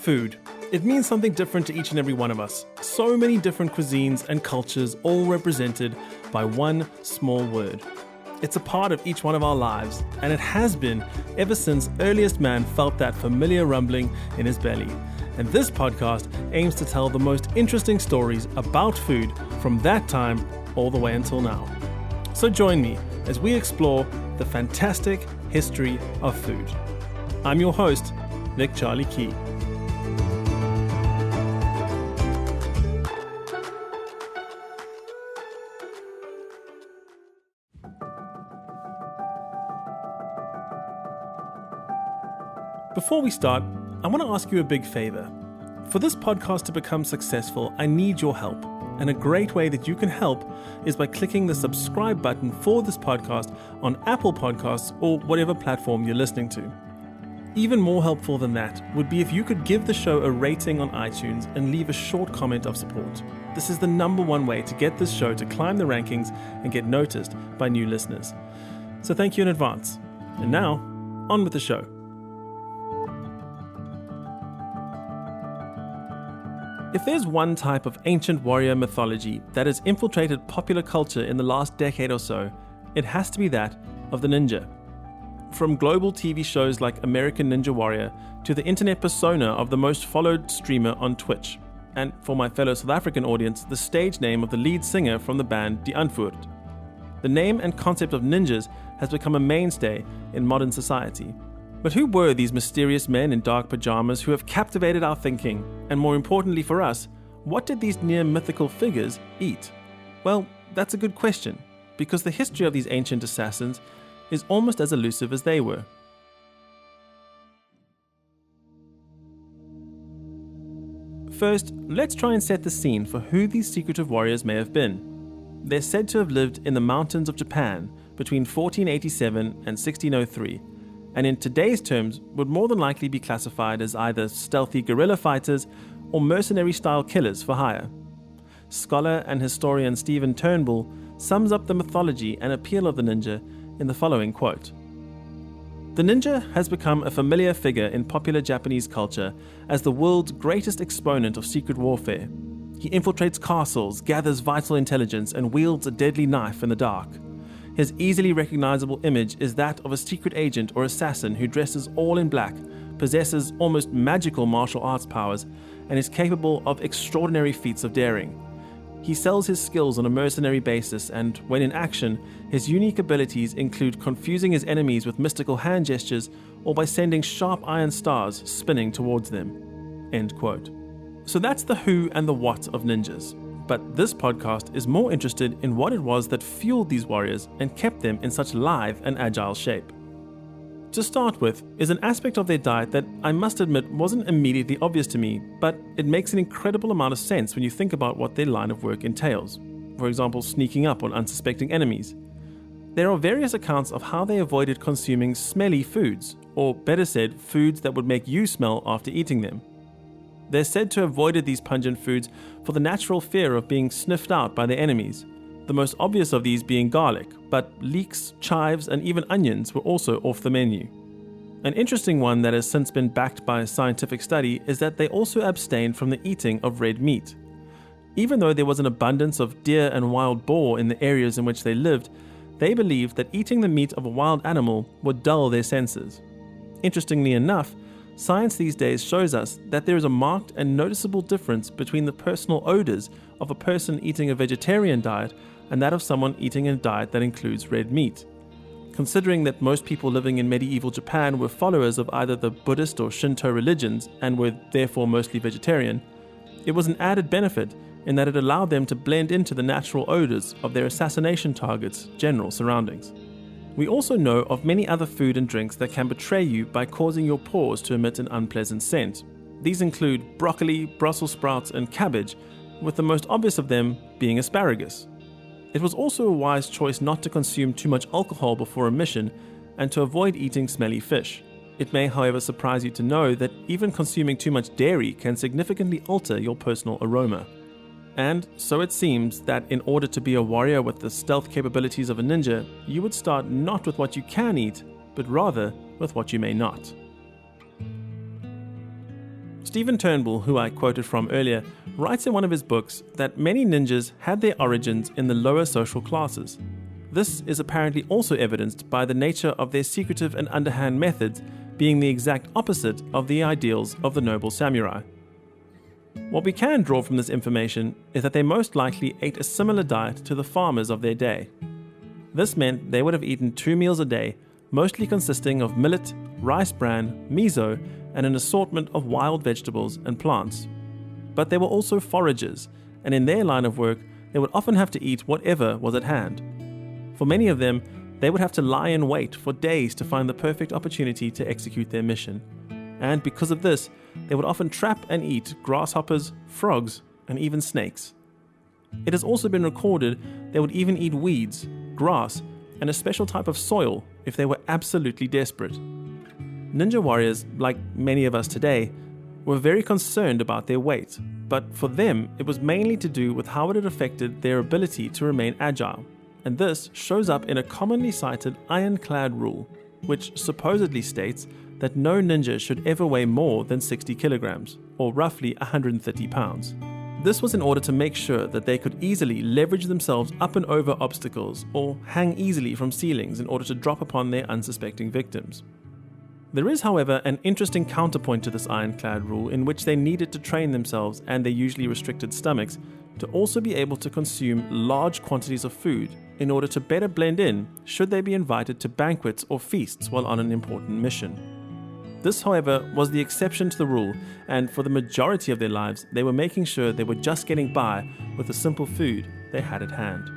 Food. It means something different to each and every one of us. So many different cuisines and cultures, all represented by one small word. It's a part of each one of our lives, and it has been ever since earliest man felt that familiar rumbling in his belly. And this podcast aims to tell the most interesting stories about food from that time all the way until now. So join me as we explore the fantastic history of food. I'm your host, Nick Charlie Key. Before we start, I want to ask you a big favor. For this podcast to become successful, I need your help. And a great way that you can help is by clicking the subscribe button for this podcast on Apple Podcasts or whatever platform you're listening to. Even more helpful than that would be if you could give the show a rating on iTunes and leave a short comment of support. This is the number one way to get this show to climb the rankings and get noticed by new listeners. So thank you in advance. And now, on with the show. If there's one type of ancient warrior mythology that has infiltrated popular culture in the last decade or so, it has to be that of the ninja. From global TV shows like American Ninja Warrior to the internet persona of the most followed streamer on Twitch, and for my fellow South African audience, the stage name of the lead singer from the band Die Antwoord. The name and concept of ninjas has become a mainstay in modern society. But who were these mysterious men in dark pajamas who have captivated our thinking? And more importantly for us, what did these near mythical figures eat? Well, that's a good question, because the history of these ancient assassins is almost as elusive as they were. First, let's try and set the scene for who these secretive warriors may have been. They're said to have lived in the mountains of Japan between 1487 and 1603, and in today's terms would more than likely be classified as either stealthy guerrilla fighters or mercenary-style killers for hire. Scholar and historian Stephen Turnbull sums up the mythology and appeal of the ninja in the following quote. The ninja has become a familiar figure in popular Japanese culture as the world's greatest exponent of secret warfare. He infiltrates castles, gathers vital intelligence, and wields a deadly knife in the dark. His easily recognizable image is that of a secret agent or assassin who dresses all in black, possesses almost magical martial arts powers, and is capable of extraordinary feats of daring. He sells his skills on a mercenary basis, and when in action, his unique abilities include confusing his enemies with mystical hand gestures or by sending sharp iron stars spinning towards them. End quote. So that's the who and the what of ninjas. But this podcast is more interested in what it was that fueled these warriors and kept them in such lithe and agile shape. To start with is an aspect of their diet that I must admit wasn't immediately obvious to me, but it makes an incredible amount of sense when you think about what their line of work entails. For example, sneaking up on unsuspecting enemies. There are various accounts of how they avoided consuming smelly foods, or better said, foods that would make you smell after eating them. They're said to have avoided these pungent foods for the natural fear of being sniffed out by their enemies, the most obvious of these being garlic, but leeks, chives, and even onions were also off the menu. An interesting one that has since been backed by a scientific study is that they also abstained from the eating of red meat. Even though there was an abundance of deer and wild boar in the areas in which they lived, they believed that eating the meat of a wild animal would dull their senses. Interestingly enough, science these days shows us that there is a marked and noticeable difference between the personal odors of a person eating a vegetarian diet and that of someone eating a diet that includes red meat. Considering that most people living in medieval Japan were followers of either the Buddhist or Shinto religions and were therefore mostly vegetarian, it was an added benefit in that it allowed them to blend into the natural odors of their assassination targets' general surroundings. We also know of many other food and drinks that can betray you by causing your pores to emit an unpleasant scent. These include broccoli, Brussels sprouts, and cabbage, with the most obvious of them being asparagus. It was also a wise choice not to consume too much alcohol before a mission and to avoid eating smelly fish. It may, however, surprise you to know that even consuming too much dairy can significantly alter your personal aroma. And so it seems that in order to be a warrior with the stealth capabilities of a ninja, you would start not with what you can eat, but rather with what you may not. Stephen Turnbull, who I quoted from earlier, writes in one of his books that many ninjas had their origins in the lower social classes. This is apparently also evidenced by the nature of their secretive and underhand methods being the exact opposite of the ideals of the noble samurai. What we can draw from this information is that they most likely ate a similar diet to the farmers of their day. This meant they would have eaten 2 meals a day, mostly consisting of millet, rice bran, miso, and an assortment of wild vegetables and plants. But they were also foragers, and in their line of work, they would often have to eat whatever was at hand. For many of them, they would have to lie in wait for days to find the perfect opportunity to execute their mission. And because of this, they would often trap and eat grasshoppers, frogs, and even snakes. It has also been recorded they would even eat weeds, grass, and a special type of soil if they were absolutely desperate. Ninja warriors, like many of us today, were very concerned about their weight, but for them it was mainly to do with how it had affected their ability to remain agile, and this shows up in a commonly cited ironclad rule, which supposedly states that no ninja should ever weigh more than 60 kilograms, or roughly 130 pounds. This was in order to make sure that they could easily leverage themselves up and over obstacles or hang easily from ceilings in order to drop upon their unsuspecting victims. There is, however, an interesting counterpoint to this ironclad rule in which they needed to train themselves and their usually restricted stomachs to also be able to consume large quantities of food in order to better blend in should they be invited to banquets or feasts while on an important mission. This, however, was the exception to the rule, and for the majority of their lives, they were making sure they were just getting by with the simple food they had at hand.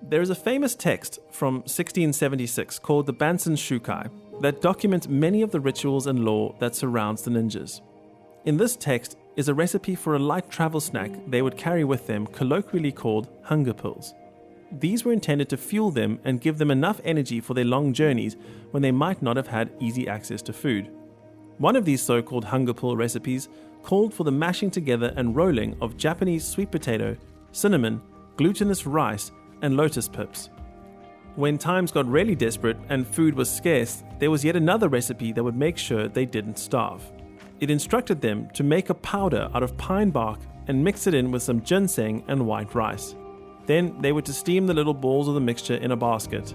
There is a famous text from 1676 called the Bansen Shukai that documents many of the rituals and lore that surrounds the ninjas. In this text is a recipe for a light travel snack they would carry with them, colloquially called hunger pills. These were intended to fuel them and give them enough energy for their long journeys when they might not have had easy access to food. One of these so-called hunger pill recipes called for the mashing together and rolling of Japanese sweet potato, cinnamon, glutinous rice, and lotus pips. When times got really desperate and food was scarce, there was yet another recipe that would make sure they didn't starve. It instructed them to make a powder out of pine bark and mix it in with some ginseng and white rice. Then they were to steam the little balls of the mixture in a basket.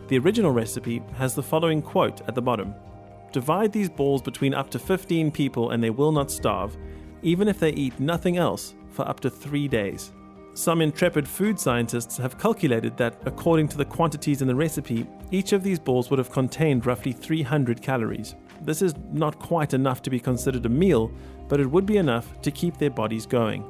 The original recipe has the following quote at the bottom: "Divide these balls between up to 15 people and they will not starve, even if they eat nothing else for up to 3 days." Some intrepid food scientists have calculated that, according to the quantities in the recipe, each of these balls would have contained roughly 300 calories. This is not quite enough to be considered a meal, but it would be enough to keep their bodies going.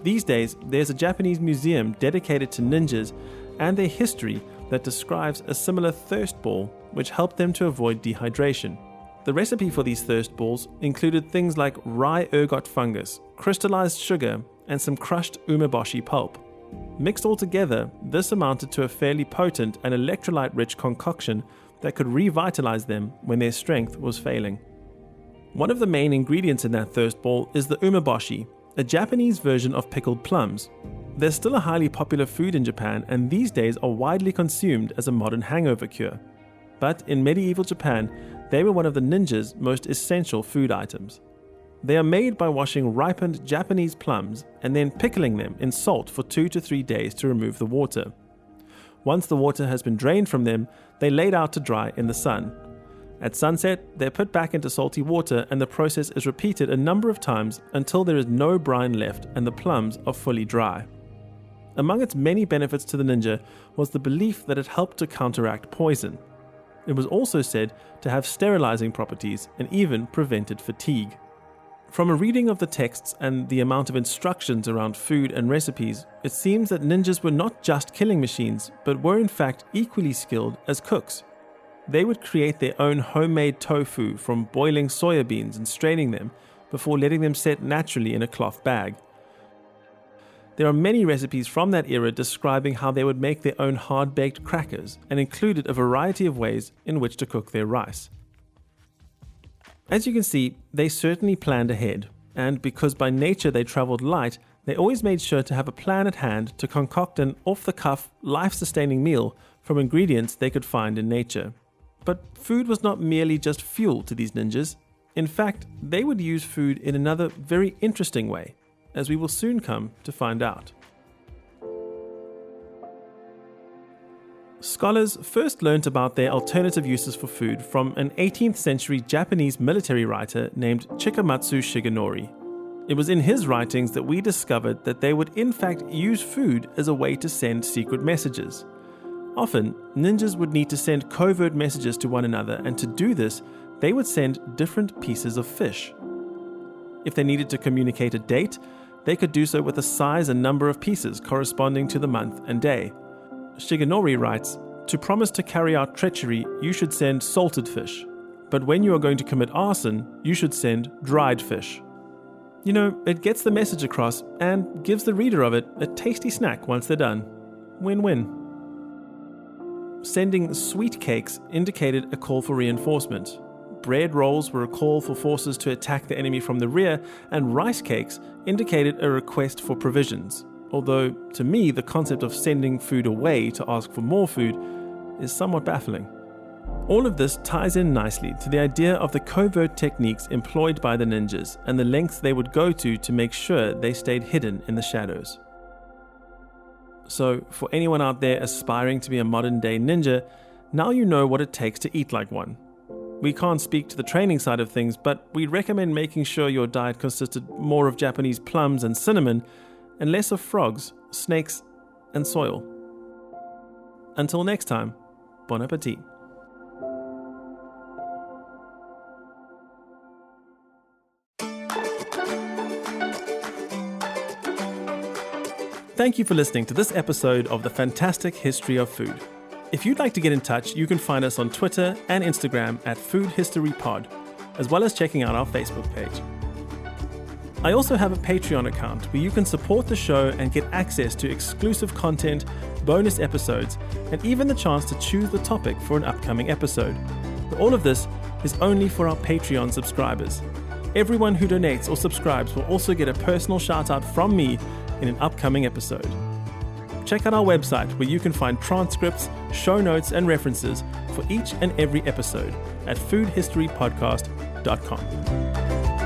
These days, there's a Japanese museum dedicated to ninjas and their history that describes a similar thirst ball which helped them to avoid dehydration. The recipe for these thirst balls included things like rye ergot fungus, crystallized sugar, and some crushed umeboshi pulp. Mixed all together, this amounted to a fairly potent and electrolyte-rich concoction that could revitalize them when their strength was failing. One of the main ingredients in that thirst ball is the umeboshi, a Japanese version of pickled plums. They're still a highly popular food in Japan and these days are widely consumed as a modern hangover cure. But in medieval Japan, they were one of the ninjas' most essential food items. They are made by washing ripened Japanese plums and then pickling them in salt for 2 to 3 days to remove the water. Once the water has been drained from them, they're laid out to dry in the sun. At sunset, they're put back into salty water and the process is repeated a number of times until there is no brine left and the plums are fully dry. Among its many benefits to the ninja was the belief that it helped to counteract poison. It was also said to have sterilizing properties and even prevented fatigue. From a reading of the texts and the amount of instructions around food and recipes, it seems that ninjas were not just killing machines, but were in fact equally skilled as cooks. They would create their own homemade tofu from boiling soya beans and straining them before letting them set naturally in a cloth bag. There are many recipes from that era describing how they would make their own hard-baked crackers and included a variety of ways in which to cook their rice. As you can see, they certainly planned ahead, and because by nature they traveled light, they always made sure to have a plan at hand to concoct an off-the-cuff, life-sustaining meal from ingredients they could find in nature. But food was not merely just fuel to these ninjas. In fact, they would use food in another very interesting way, as we will soon come to find out. Scholars first learnt about their alternative uses for food from an 18th century Japanese military writer named Chikamatsu Shigenori. It was in his writings that we discovered that they would in fact use food as a way to send secret messages. Often, ninjas would need to send covert messages to one another, and to do this, they would send different pieces of fish. If they needed to communicate a date, they could do so with a size and number of pieces corresponding to the month and day. Shigenori writes, "To promise to carry out treachery, you should send salted fish. But when you are going to commit arson, you should send dried fish." You know, it gets the message across and gives the reader of it a tasty snack once they're done. Win-win. Sending sweet cakes indicated a call for reinforcement. Bread rolls were a call for forces to attack the enemy from the rear, and rice cakes indicated a request for provisions. Although, to me, the concept of sending food away to ask for more food is somewhat baffling. All of this ties in nicely to the idea of the covert techniques employed by the ninjas and the lengths they would go to make sure they stayed hidden in the shadows. So, for anyone out there aspiring to be a modern-day ninja, now you know what it takes to eat like one. We can't speak to the training side of things, but we recommend making sure your diet consisted more of Japanese plums and cinnamon, and less of frogs, snakes, and soil. Until next time, bon appetit. Thank you for listening to this episode of The Fantastic History of Food. If you'd like to get in touch, you can find us on Twitter and Instagram at Food History Pod, as well as checking out our Facebook page. I also have a Patreon account where you can support the show and get access to exclusive content, bonus episodes, and even the chance to choose the topic for an upcoming episode. But all of this is only for our Patreon subscribers. Everyone who donates or subscribes will also get a personal shout out from me in an upcoming episode. Check out our website where you can find transcripts, show notes, and references for each and every episode at foodhistorypodcast.com.